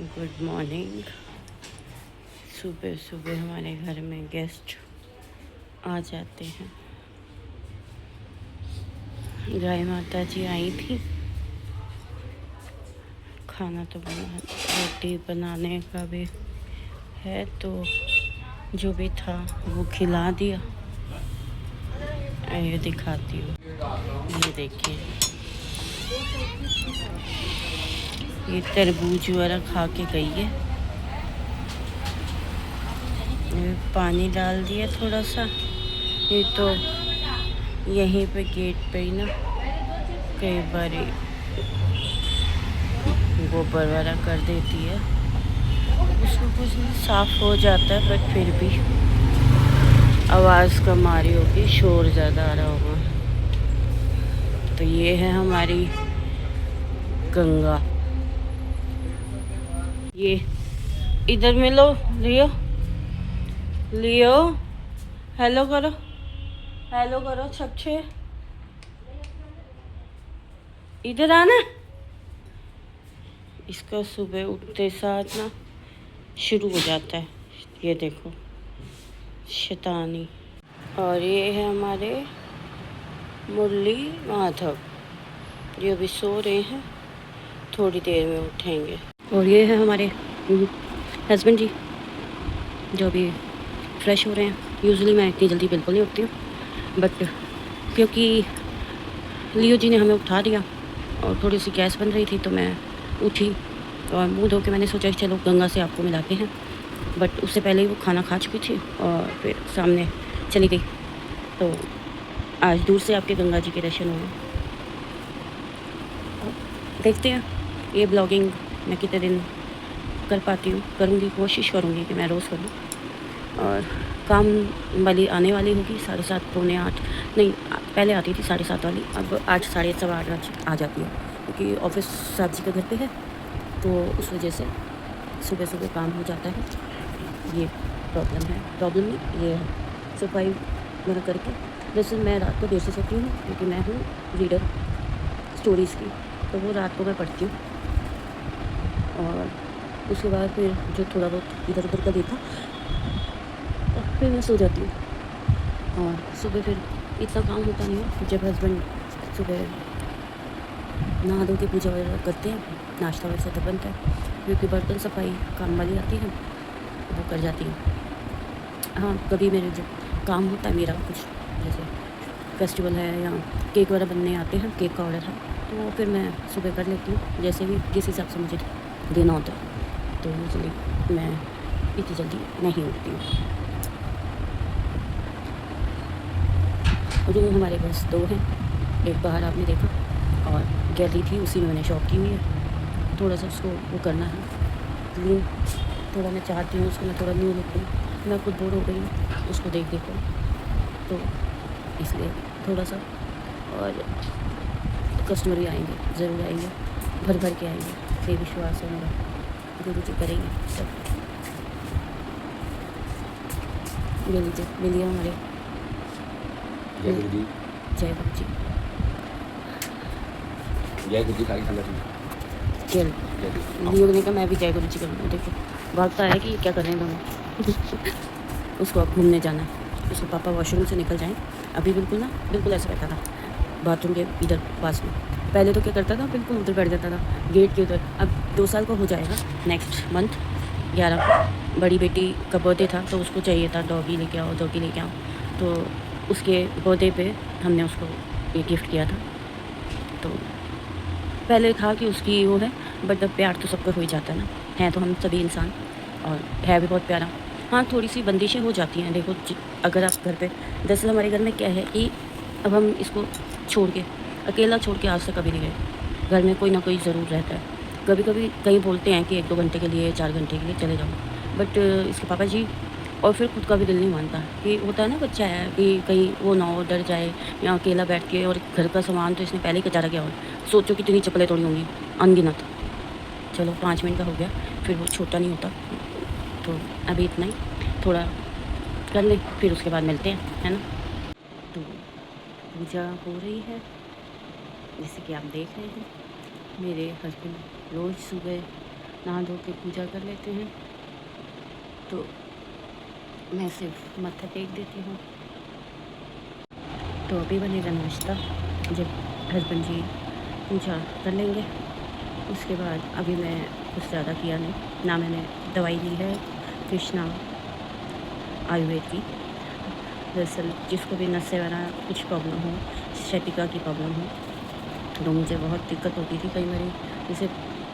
Good morning. सुबह सुबह हमारे घर में गेस्ट आ जाते हैं। गाय माता जी आई थी, खाना तो बना, रोटी बनाने का भी है, तो जो भी था वो खिला दिया। ये दिखाती हूँ, ये देखिए, ये तरबूज वाला खा के गई है। पानी डाल दिया थोड़ा सा। ये तो यहीं पे गेट पे ही ना कई बार गोबर वाला कर देती है, उसको कुछ नहीं, साफ हो जाता है, बट फिर भी आवाज़ कम आ रही होगी, शोर ज़्यादा आ रहा होगा। तो ये है हमारी गंगा। ये इधर मिलो, लियो लियो, हेलो करो, हेलो करो, छच्छे इधर आना। इसका सुबह उठते साथ ना शुरू हो जाता है, ये देखो शैतानी। और ये है हमारे मुरली माधव, ये अभी सो रहे हैं, थोड़ी देर में उठेंगे। और ये है हमारे हस्बैंड जी, जो अभी फ्रेश हो रहे हैं। यूजुअली मैं इतनी जल्दी बिल्कुल नहीं उठती हूँ, बट क्योंकि लियो जी ने हमें उठा दिया और थोड़ी सी गैस बन रही थी, तो मैं उठी और मुंह धो के मैंने सोचा चलो गंगा से आपको मिलाते हैं, बट उससे पहले ही वो खाना खा चुकी थी और फिर सामने चली गई। तो आज दूर से आपके गंगा जी के दर्शन हुए। देखते हैं ये ब्लॉगिंग मैं कितने दिन कर पाती हूँ, करूँगी, कोशिश करूँगी कि मैं रोज़ करूँ। और काम वाली आने वाली होगी 7:30 पौने 8, नहीं पहले आती थी 7:30 वाली, अब 8 साढ़े 8 आ जाती है, क्योंकि ऑफिस साहब जी के घर पे है, तो उस वजह से सुबह सुबह काम हो जाता है। ये प्रॉब्लम है, प्रॉब्लम नहीं ये है, सफाई मेरा करके। वैसे मैं रात को देर से सोती हूँ, क्योंकि मैं हूँ रीडर स्टोरीज़ की, तो वो रात को मैं पढ़ती हूँ। और उसके बाद फिर जो थोड़ा बहुत इधर उधर का देखा, फिर मैं सो जाती हूँ। और सुबह फिर इतना काम होता नहीं है, जब हस्बैंड सुबह नहा धो के पूजा वगैरह करते हैं, नाश्ता वैसा तो बनता है, क्योंकि बर्तन सफाई काम वाली आती है, वो कर जाती है। हाँ, कभी मेरे जो काम होता है मेरा कुछ, जैसे फेस्टिवल है या केक वगैरह बनने आते हैं, केक का ऑर्डर है, तो फिर मैं सुबह कर लेती हूँ, जैसे भी जिस हिसाब से मुझे देना होता है। तो यूजली मैं इतनी जल्दी नहीं उठती हूँ। रूम हमारे पास 2 हैं, एक बाहर आपने देखा, और गैलरी थी, उसी में मैंने शॉप की हुई है। थोड़ा सा उसको वो करना है क्लीन, थोड़ा मैं चाहती हूँ उसको मैं थोड़ा न्यू लुक दूँ। मैं खुद बोर हो गई हूँ उसको देख कर, तो इसलिए थोड़ा सा। और कस्टमर भी आएंगे, ज़रूर आएंगे, भर भर के आएंगे, ये विश्वास है मेरा, गुरु जी करेंगे सब। ले लीजिए, ले लिया हमारे जय गुरु जी, जय गुरु जी, जय गुरु जी सारी संगत जी। चल जय गुरु लियो ने कहा मैं भी जय गुरु जी करूँगा। देखो भागता है कि क्या कर रहे हैं दोनों। उसको अब घूमने जाना है, उसके पापा वॉशरूम से निकल जाएं। अभी बिल्कुल ऐसा रहता था बाथरूम के इधर पास में। पहले तो क्या करता था, बिल्कुल उधर बैठ जाता था गेट के उधर। अब 2 साल का हो जाएगा नेक्स्ट मंथ 11 को। बड़ी बेटी का बर्थडे था, तो उसको चाहिए था डॉगी लेके आओ, डॉगी लेके आओ। तो उसके बर्थडे पे हमने उसको ये गिफ्ट किया था। तो पहले था कि उसकी वो है, बट अब प्यार तो सबका हो ही जाता है ना, हैं तो हम सभी इंसान, और है भी बहुत प्यारा। हाँ, थोड़ी सी बंदिशें हो जाती हैं। देखो अगर आप घर पे, दरअसल हमारे घर में क्या है कि अब हम इसको छोड़ के, अकेला छोड़ के आज तक कभी नहीं गए। घर में कोई ना कोई ज़रूर रहता है। कभी कभी कहीं बोलते हैं कि 1-2 घंटे के लिए, 4 घंटे के लिए चले जाओ, बट इसके पापा जी, और फिर खुद का भी दिल नहीं मानता कि होता है ना बच्चा है कि कहीं वो ना हो, डर जाए, या अकेला बैठ के, और घर का सामान तो इसने पहले ही कचारा किया हो। सोचो कितनी चप्पलें तोड़ी होंगी, अनगिनत। चलो 5 मिनट का हो गया, फिर वो छोटा नहीं होता। तो अभी इतना ही, थोड़ा कर लें, फिर उसके बाद मिलते हैं, है ना। तो पूजा हो रही है, जैसे कि आप देख रहे हैं। मेरे हस्बैंड रोज़ सुबह नहा धो के पूजा कर लेते हैं। तो मैं सिर्फ मत्था टेक देती हूँ। तो अभी बनेगा नाश्ता, जब हस्बैंड जी पूजा कर लेंगे उसके बाद। अभी मैं कुछ ज़्यादा किया नहीं, ना मैंने दवाई ली है कृष्णा आयुर्वेद की। दरअसल जिसको भी नस से बना कुछ प्रॉब्लम हो, शैटिका की प्रॉब्लम हो, तो मुझे बहुत दिक्कत होती थी कई बार, जैसे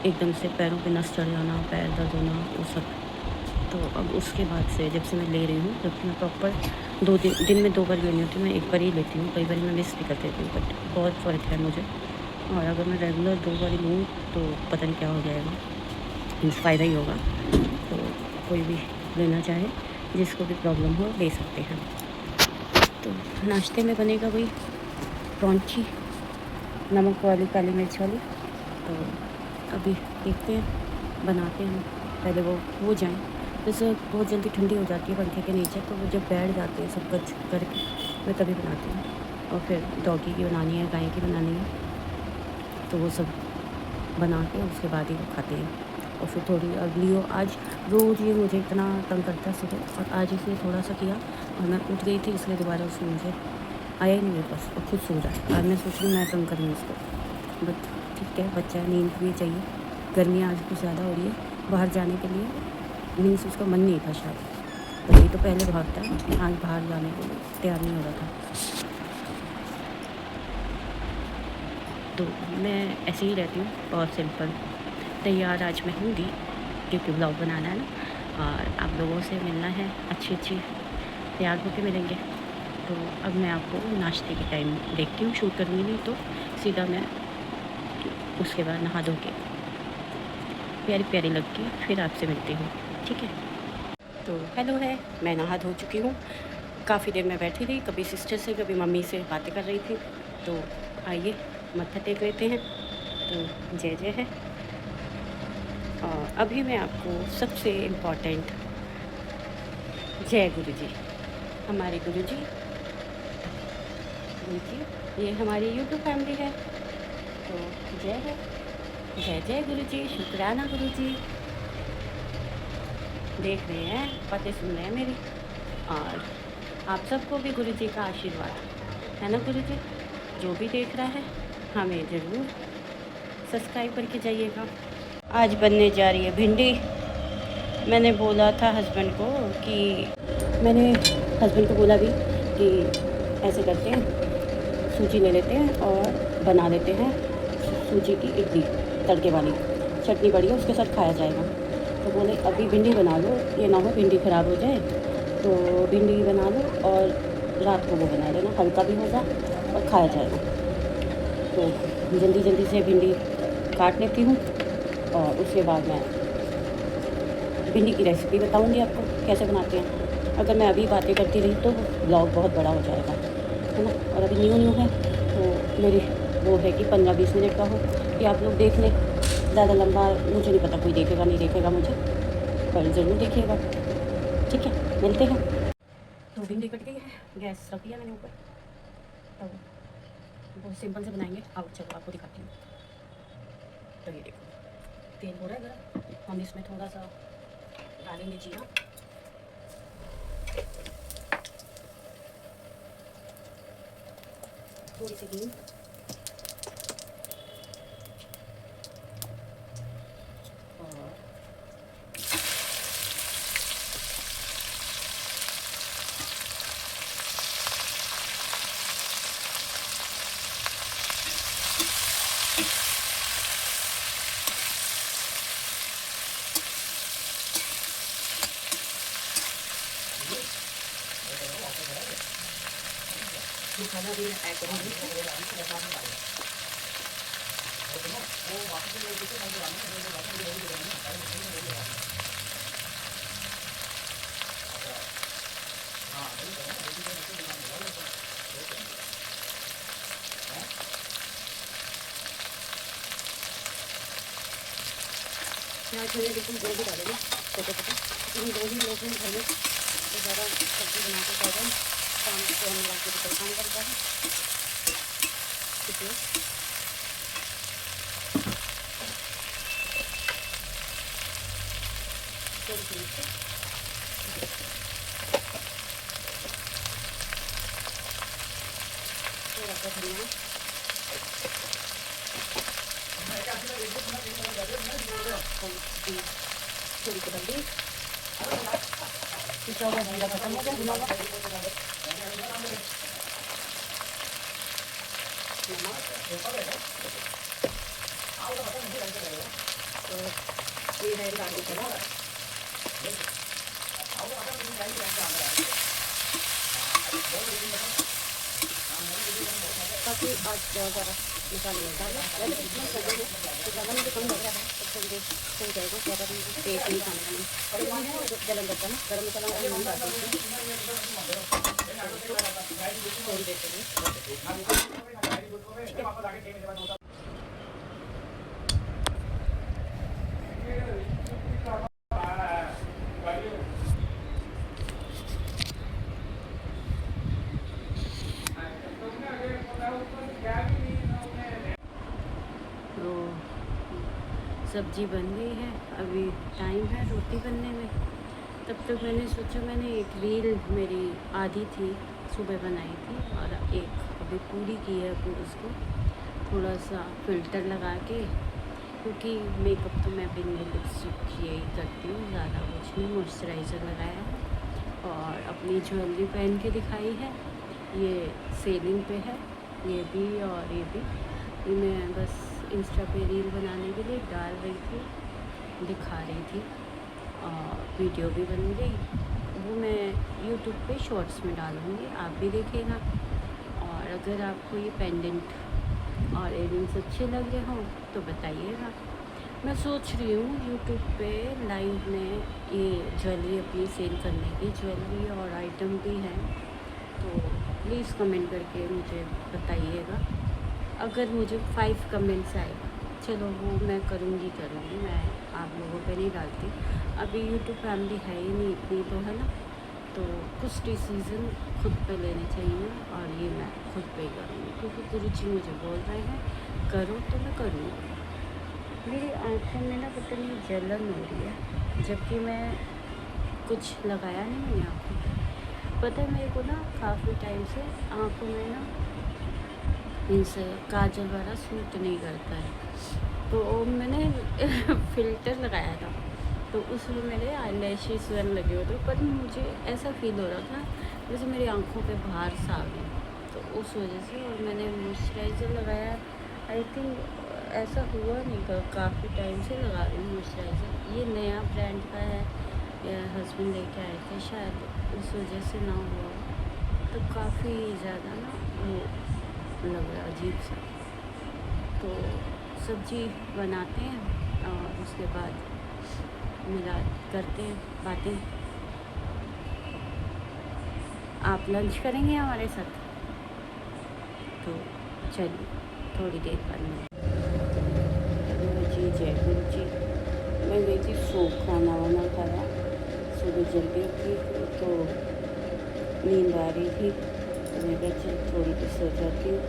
एकदम से पैरों पे नस चढ़ जाना, पैर दर्द होना, वो सब। तो अब उसके बाद से जब से मैं ले रही हूँ, जबकि मैं प्रॉपर दिन में 2 बार लेनी होती हूँ, मैं 1 बार ही लेती हूँ, कई बार मैं मिस भी कर देती हूँ, बट बहुत फ़र्क है मुझे। और अगर मैं रेगुलर 2 बार लूँ तो पता नहीं क्या हो जाएगा, मीन्स फ़ायदा ही होगा। तो कोई भी लेना चाहे, जिसको भी प्रॉब्लम हो, ले सकते हैं। तो नाश्ते में बनेगा वही प्रॉन्ची, नमक वाली, काली मिर्च वाली। तो अभी देखते हैं, बनाते हैं। पहले वो हो जाएं, जैसे बहुत जल्दी ठंडी हो जाती है पंखे के नीचे, तो वो जब बैठ जाते हैं सब कुछ करके, मैं तभी बनाती हूँ। और फिर डॉगी की बनानी है, गाय की बनानी है, तो वो सब बना के उसके बाद ही वो खाते हैं। और फिर थोड़ी अगली हो, आज रोज़ ये मुझे इतना तंग करता है सुबह, और आज इसने थोड़ा सा किया और मैं उठ गई थी, इसलिए दोबारा उसने मुझे आया ही नहीं मेरे पास, और खुद सो रहा है। आज मैं सोच रही हूँ मैं तंग करूँ उसको, बट ठीक है, बच्चा है, नींद भी चाहिए। गर्मी आज कुछ ज़्यादा हो रही है, बाहर जाने के लिए मीन्स उसका मन नहीं था शायद, तो ये तो पहले भागता है, आज बाहर जाने के लिए तैयार नहीं हो रहा था। तो मैं ऐसे ही रहती हूँ, बहुत सिंपल। तैयार आज मैं होंगी क्योंकि ब्लॉग बनाना है ना, और आप लोगों से मिलना है, अच्छी तैयार होकर मिलेंगे। तो अब मैं आपको नाश्ते के टाइम देखती हूँ, शूट करूँगी नहीं तो सीधा मैं उसके बाद नहा धो के प्यारी प्यारी लग के फिर आपसे मिलती हूँ, ठीक है। तो हेलो है, मैं नहा धो चुकी हूँ। काफ़ी देर मैं बैठी रही, कभी सिस्टर से कभी मम्मी से बातें कर रही थी। तो आइए मत्था टेक लेते हैं। तो जय जय है। और अभी मैं आपको सबसे इम्पोर्टेंट जय गुरु जी, हमारे गुरु जी, ये हमारी यूट्यूब फैमिली है। तो जय है, जय जय गुरु जी, शुक्राना गुरु जी। देख रहे हैं, बातें सुन रहे हैं मेरी, और आप सबको भी गुरु जी का आशीर्वाद है ना गुरु जी। जो भी देख रहा है हमें ज़रूर सब्सक्राइब करके जाइएगा। आज बनने जा रही है भिंडी। मैंने बोला था हस्बैंड को कि मैंने हस्बैंड को बोला भी कि ऐसे करते हैं, सूजी ले लेते हैं और बना लेते हैं सूजी की इडली तड़के वाली, चटनी बढ़िया उसके साथ खाया जाएगा। तो बोले अभी भिंडी बना लो, ये ना हो भिंडी ख़राब हो जाए, तो भिंडी बना लो और रात को वो बना लेना, हल्का भी होगा और खाया जाएगा। तो जल्दी जल्दी से भिंडी काट लेती हूँ, और उसके बाद मैं भिंडी की रेसिपी बताऊँगी आपको कैसे बनाते हैं। अगर मैं अभी बातें करती रही तो ब्लॉग बहुत बड़ा हो जाएगा, है ना। और अभी न्यू है, तो मेरी वो है कि 15-20 मिनट का हो कि आप लोग देख लें। ज़्यादा लंबा मुझे नहीं पता कोई देखेगा नहीं देखेगा मुझे, पर ज़रूर देखिएगा, ठीक है। मिलते हैं। तो भिंडी कट गई है, गैस रख दिया मैंने ऊपर। तो बहुत सिंपल से बनाएंगे, आओ चलो आपको दिखाती हूँ। तो ये देखो तेल हो रहा है गरम, हम इसमें थोड़ा सा डालेंगे जीरा, थोड़ी सी हींग, और मसाला भी मैं ऐड करूँगी। प्याज मैंने बिल्कुल दो भी डालेंगे छोटे छोटे, इन 2 ही लोग हैं घर में, तो ज़्यादा सब्ज़ी बना के खा जाए, शाम को मिला के तो परेशान करता है, इसलिए थोड़ी सी मिर्ची, थोड़ा सा धनिया, थोड़ी सी हल्दी, पिसा हुआ जीरा खत्म हो गया, भुना हुआ तो ये है गार्लिक का काफ़ी आज बहुत ज़्यादा मसाले में डाला। वैसे इतना सब्जी है तो ज़्यादा मुझे कम लग रहा है, तो मुझे सही जाएगा, ज़्यादा मुझे पेट नहीं खाने का नहीं। और एक है जो जलन करता है ना, गर्म मसाला मैं नहीं डालती हूँ, छोड़ देते हैं। तो सब्ज़ी बन गई है, अभी टाइम है रोटी बनने में। तब तक मैंने सोचा, मैंने एक रील मेरी आधी थी सुबह बनाई थी और एक अभी पूरी की है, तो उसको थोड़ा सा फ़िल्टर लगा के, क्योंकि मेकअप तो मैं बिना लिपस्टिक यही करती हूँ, ज़्यादा कुछ नहीं। मॉइस्चराइज़र लगाया है और अपनी ज्वेलरी पहन के दिखाई है। ये सेलिंग पे है ये भी और ये भी। ये मैं बस इंस्टा पे रील बनाने के लिए डाल रही थी, दिखा रही थी और वीडियो भी बन गई। वो मैं यूट्यूब पे शॉर्ट्स में डालूँगी, आप भी देखिएगा। और अगर आपको ये पेंडेंट और इयरिंग्स अच्छे लग रहे हों तो बताइएगा। मैं सोच रही हूँ यूट्यूब पे लाइव में ये ज्वेलरी अपनी सेल करने की, ज्वेलरी और आइटम भी हैं, तो प्लीज़ कमेंट करके मुझे बताइएगा। अगर मुझे 5 कमेंट्स आए, चलो वो मैं करूँगी, मैं आप लोगों पे नहीं डालती। अभी यूट्यूब फैमिली है ही नहीं इतनी, तो है ना, तो कुछ डिसीज़न खुद पे लेने चाहिए और ये मैं खुद पे ही करूँगी, क्योंकि गुरुजी मुझे बोल रहे हैं करो तो मैं करूँगी। मेरी आँखों में ना पता नहीं जलन हो रही है, जबकि मैं कुछ लगाया नहीं मैंने आँखों पे। पता है मेरे को ना काफ़ी टाइम से आँखों में ना इनसे काजल वाला सूट नहीं करता है, तो मैंने फ़िल्टर लगाया था, तो उसमें मेरे आई लैशेस लगे हुए थे, पर मुझे ऐसा फील हो रहा था जैसे मेरी आँखों पे बाहर सा आ गई, तो उस वजह से। और मैंने मॉइस्चराइज़र लगाया, आई थिंक ऐसा हुआ नहीं, काफ़ी टाइम से लगा रही हूँ मॉइस्चराइज़र। ये नया ब्रांड का है, हस्बैंड लेके आए थे, शायद उस वजह से ना हुआ, तो काफ़ी ज़्यादा ना वो लग रहा अजीब सा। तो सब्ज़ी बनाते हैं और उसके बाद मिला करते हैं बातें। आप लंच करेंगे हमारे साथ? तो चलिए थोड़ी देर बाद मिलते जी। जय गुरु जी। मैं गई थी सो, खाना वाना खाया, सुबह जल्दी उठी तो नींद आ रही थी, तो मैं कहा चल थोड़ी देर सो जाती हूँ।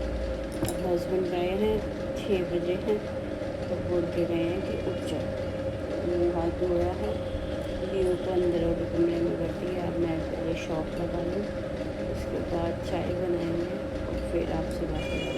अब हस्बैंड गए हैं, 6 बजे हैं, तो बोल के गए हैं कि उठ जाओ। मुँह हाथ धोया है, लीव को अंदर वाले कमरे में कर दिया। अब मैं पहले शॉप लगा लूँ, उसके बाद चाय बनाएंगे और फिर आपसे बात करेंगे।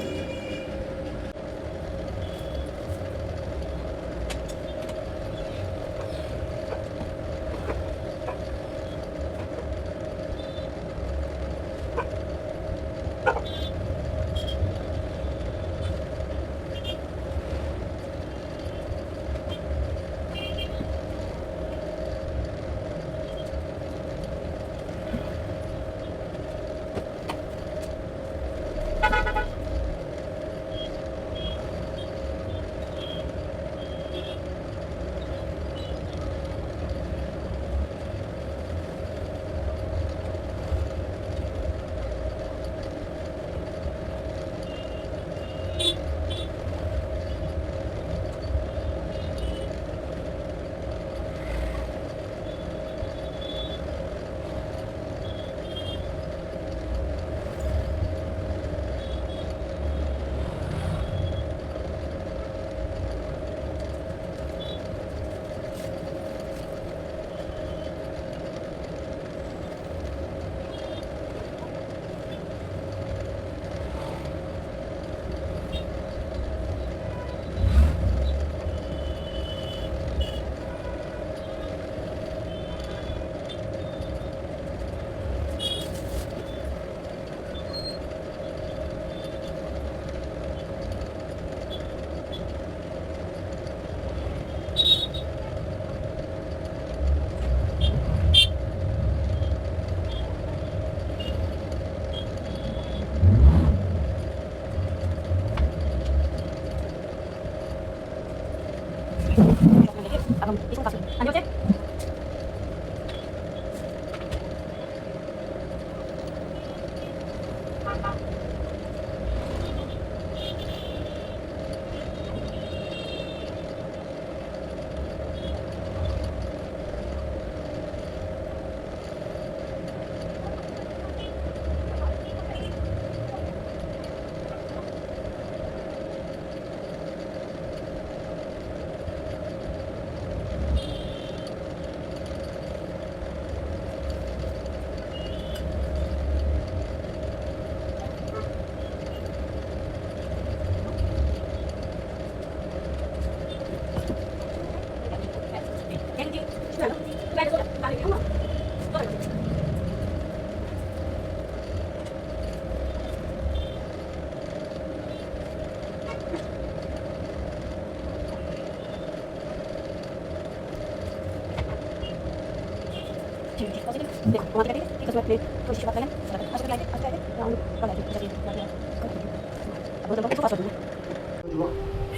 हाँ जी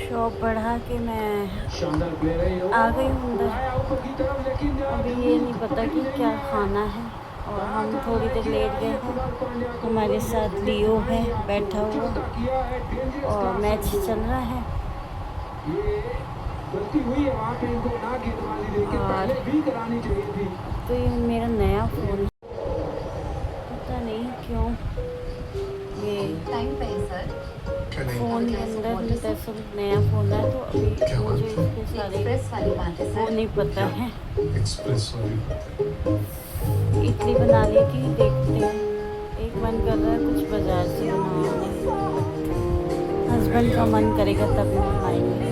शॉप बढ़ा के मैं आ गई हूँ अंदर। अभी ये नहीं पता कि क्या खाना है और हम थोड़ी देर लेट गए हैं। हमारे साथ लियो है बैठा हुआ और मैच चल रहा है। और तो ये मेरा नया फ़ोन है, पता नहीं क्यों ये फ़ोन के अंदर दरअसल नया फ़ोन है तो अभी मुझे इसके सारे वो नहीं पता है। इडली बना ली थी, देखते हैं। एक मन कर रहा है कुछ बाजार से बनवाने, हस्बैंड का मन करेगा तब बनाएंगे।